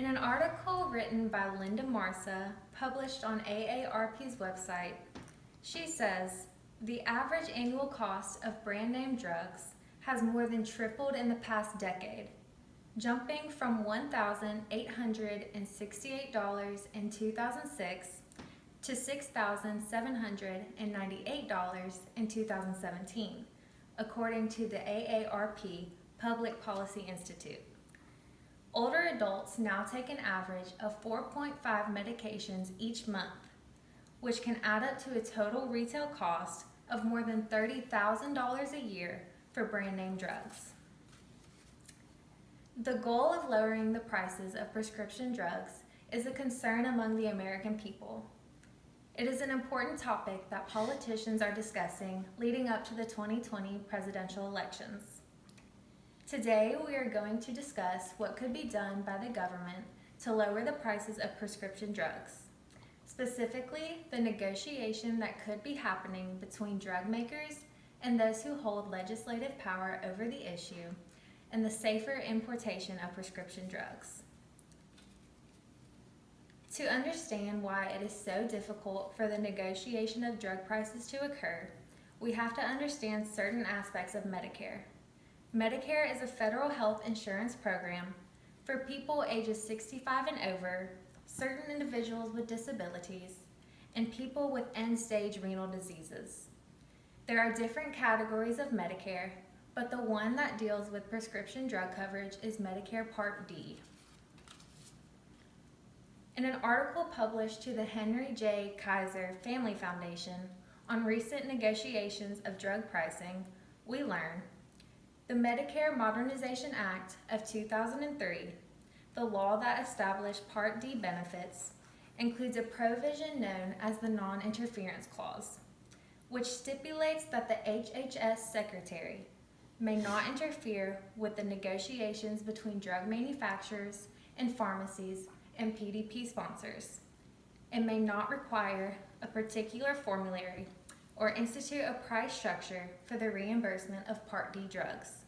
In an article written by Linda Marsa, published on AARP's website, she says, the average annual cost of brand name drugs has more than tripled in the past decade, jumping from $1,868 in 2006 to $6,798 in 2017, according to the AARP Public Policy Institute. Older adults now take an average of 4.5 medications each month, which can add up to a total retail cost of more than $30,000 a year for brand name drugs. The goal of lowering the prices of prescription drugs is a concern among the American people. It is an important topic that politicians are discussing leading up to the 2020 presidential elections. Today, we are going to discuss what could be done by the government to lower the prices of prescription drugs, specifically the negotiation that could be happening between drug makers and those who hold legislative power over the issue, and the safer importation of prescription drugs. To understand why it is so difficult for the negotiation of drug prices to occur, we have to understand certain aspects of Medicare. Medicare is a federal health insurance program for people ages 65 and over, certain individuals with disabilities, and people with end-stage renal diseases. There are different categories of Medicare, but the one that deals with prescription drug coverage is Medicare Part D. In an article published to the Henry J. Kaiser Family Foundation on recent negotiations of drug pricing, we learn the Medicare Modernization Act of 2003, the law that established Part D benefits, includes a provision known as the Non-Interference Clause, which stipulates that the HHS Secretary may not interfere with the negotiations between drug manufacturers and pharmacies and PDP sponsors, and may not require a particular formulary or institute a price structure for the reimbursement of Part D drugs.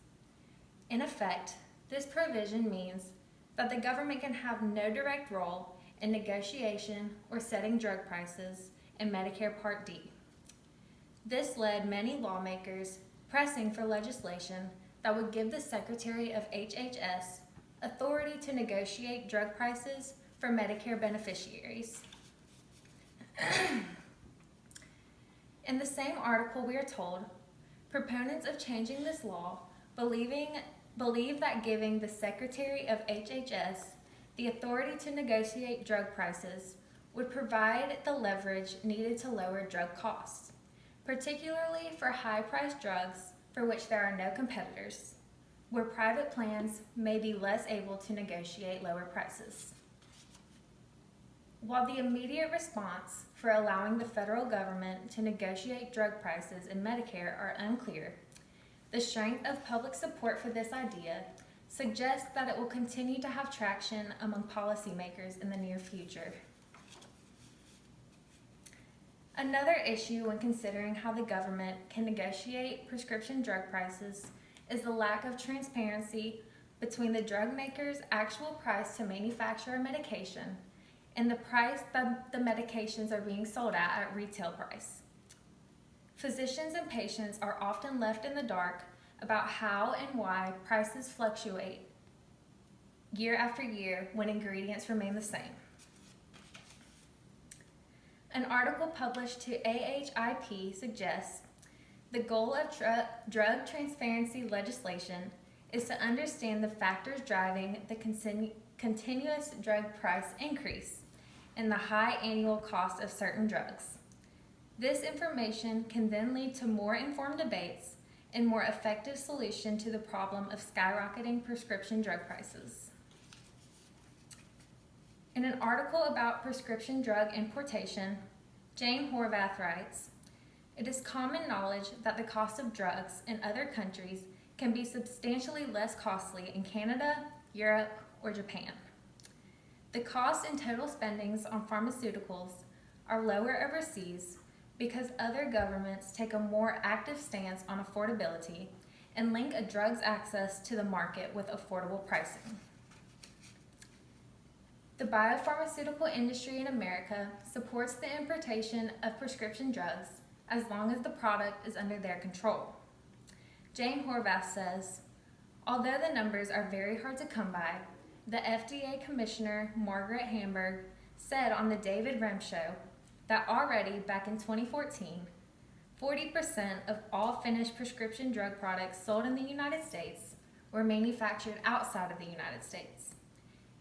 In effect, this provision means that the government can have no direct role in negotiation or setting drug prices in Medicare Part D. This led many lawmakers pressing for legislation that would give the Secretary of HHS authority to negotiate drug prices for Medicare beneficiaries. In the same article, we are told, proponents of changing this law believe that giving the Secretary of HHS the authority to negotiate drug prices would provide the leverage needed to lower drug costs, particularly for high-priced drugs for which there are no competitors, where private plans may be less able to negotiate lower prices. While the immediate response for allowing the federal government to negotiate drug prices in Medicare are unclear, the strength of public support for this idea suggests that it will continue to have traction among policymakers in the near future. Another issue when considering how the government can negotiate prescription drug prices is the lack of transparency between the drug maker's actual price to manufacture a medication and the price that the medications are being sold at retail price. Physicians and patients are often left in the dark about how and why prices fluctuate year after year when ingredients remain the same. An article published to AHIP suggests the goal of drug transparency legislation is to understand the factors driving the continuous drug price increase and the high annual cost of certain drugs. This information can then lead to more informed debates and more effective solution to the problem of skyrocketing prescription drug prices. In an article about prescription drug importation, Jane Horvath writes, "It is common knowledge that the cost of drugs in other countries can be substantially less costly in Canada, Europe, or Japan. The cost and total spendings on pharmaceuticals are lower overseas because other governments take a more active stance on affordability and link a drug's access to the market with affordable pricing." The biopharmaceutical industry in America supports the importation of prescription drugs as long as the product is under their control. Jane Horvath says, although the numbers are very hard to come by, the FDA Commissioner Margaret Hamburg said on the David Rem Show that already back in 2014, 40% of all finished prescription drug products sold in the United States were manufactured outside of the United States,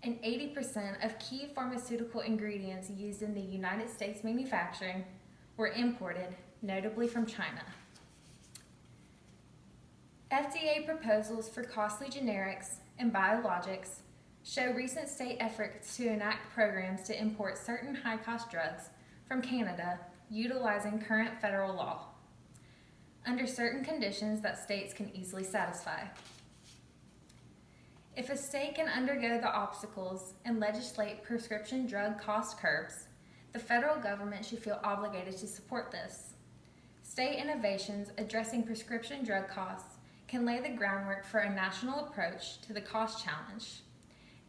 and 80% of key pharmaceutical ingredients used in the United States manufacturing were imported, notably from China. FDA proposals for costly generics and biologics show recent state efforts to enact programs to import certain high-cost drugs from Canada utilizing current federal law, under certain conditions that states can easily satisfy. If a state can undergo the obstacles and legislate prescription drug cost curbs, the federal government should feel obligated to support this. State innovations addressing prescription drug costs can lay the groundwork for a national approach to the cost challenge.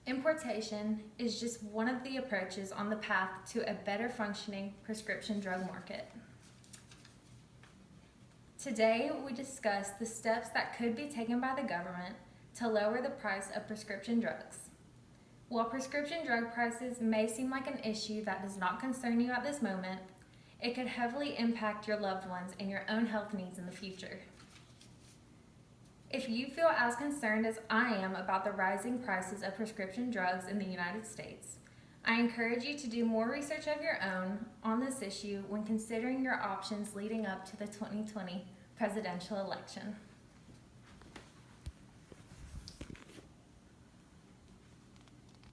Importation is just one of the approaches on the path to a better functioning prescription drug market. Today, we discuss the steps that could be taken by the government to lower the price of prescription drugs. While prescription drug prices may seem like an issue that does not concern you at this moment, it could heavily impact your loved ones and your own health needs in the future. If you feel as concerned as I am about the rising prices of prescription drugs in the United States, I encourage you to do more research of your own on this issue when considering your options leading up to the 2020 presidential election.